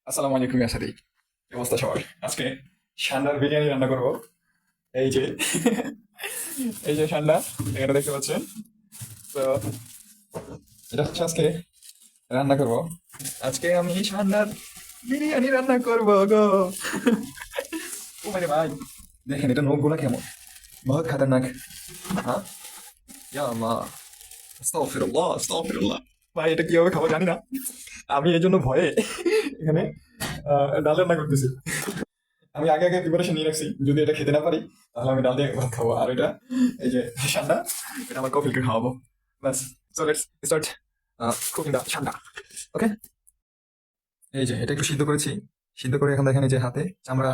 আসসালামু আলাইকুম ইয়াসাদি, কি অবস্থা সবার? আজকে সান্ডার বিরিয়ানি রান্না করব। এই যে এই যে সান্ডা, এখানে দেখতে পাচ্ছেন। তো এটা হচ্ছে আজকে রান্না করব। আজকে আমি সান্ডার বিরিয়ানি রান্না করব গো। ও মানে ভাই, দেখেন এটা নখগুলা কেমন, বহুত খাতারনাক। হ্যাঁ, ইয়া আল্লাহ, আস্তাগফিরুল্লাহ আস্তাগফিরুল্লাহ। ভাই এটা কিভাবে খাবো জানি না, আমি এই জন্য ভয়ে এখানে ডাল রান্না করতেছি। আমি আগে আগে প্রিপারেশন নিয়ে রাখছি, যদি এটা খেতে না পারি তাহলে আমি ডাল দিয়ে ভাত খাবো, আর এটা এই যে সান্ডা, এটা আমার কপিলকে খাওয়াবো। ব্যাস, সো লেটস স্টার্ট কুকিং দা সান্ডা। ওকে, এই যে এটা একটু সিদ্ধ করেছি। সিদ্ধ করে এখন দেখেন এই যে হাতে চামড়া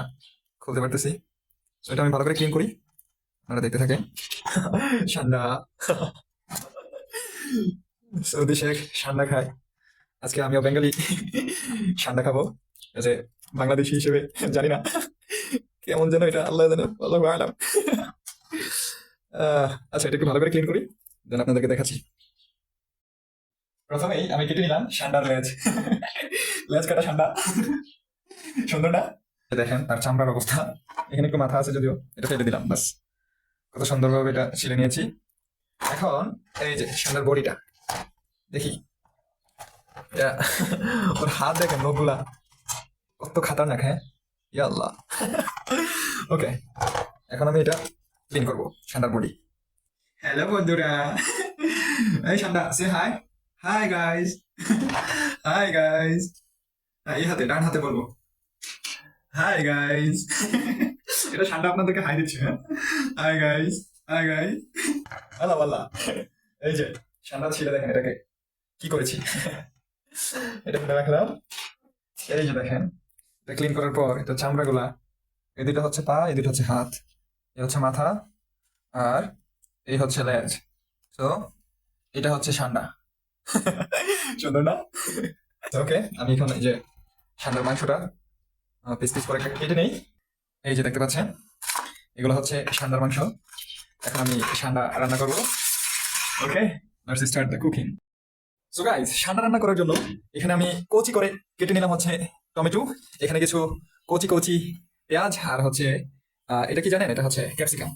খুলতে পারতেছি। তো এটা আমি ভালো করে ক্লিন করি, আপনারা দেখতে থাকেন। সান্ডা, সৌদি শেখ সান্ডা খায়, আজকে আমিও বেঙ্গলি সান্ডা খাবো। এই যে বাংলাদেশি হিসেবে জানি না কেমন যেন এটা, আল্লাহ জানে, আল্লাহু আলাম। আচ্ছা, এটা একটু ভালো করে ক্লিন করি, দেন আপনাদেরকে দেখাচ্ছি। প্রথমেই আমি কেটে নিলাম সান্ডার লেজ। লেজ কাটা সান্ডা, সুন্দর না? দেখেন তার চামড়ার অবস্থা, এখানে একটু মাথা আছে যদিও, এটা ফেলে দিলাম। বাস, কত সুন্দরভাবে এটা ছিলে নিয়েছি। এখন এই যে সান্ডার বডিটা দেখি, এটা ওর হাত দেখেন, নখগুলা কত খাতারনাক। হ্যাঁ, ইয়া আল্লাহ। ওকে, এখন আমি এটা ক্লিন করবো সান্ডার বডি। হ্যালো বন্ধুরা, এই সান্ডা say hi. Hi guys, hi guys. এই হাতে, ডান হাতে বলবো হাই গাইস। এটা সান্ডা আপনাদেরকে হাই দিচ্ছে। হ্যাঁ, হাই গাইস, হাই গাইস। আল্লাহ আল্লাহ। এই যে সান্ডা ছিল, দেখেন এটাকে কি করেছি। এটা ফেলে রাখলাম। এই যে দেখেন, এটা ক্লিন করার পর এটা চামড়া গুলা, এই দুটো হচ্ছে পা, এই দুটো হচ্ছে হাত, এই হচ্ছে মাথা, আর এই হচ্ছে লেজ। তো এটা হচ্ছে সান্ডা। সুন্দর না? ওকে, আমি এখন এই যে সান্ডার মাংসটা পিস পিস করে কেটে নেই। এই যে দেখতে পাচ্ছেন, এগুলো হচ্ছে সান্ডার মাংস। এখন আমি সান্ডা রান্না করবো। Okay, let's start the cooking. So guys, সান্ডা রান্না করার জন্য এখানে আমি কচি করে কেটে নিলাম হচ্ছে টমেটো, এখানে কিছু কচি কচি পেঁয়াজ, আর হচ্ছে এটা কি জানেন, এটা হচ্ছে ক্যাপসিকাম।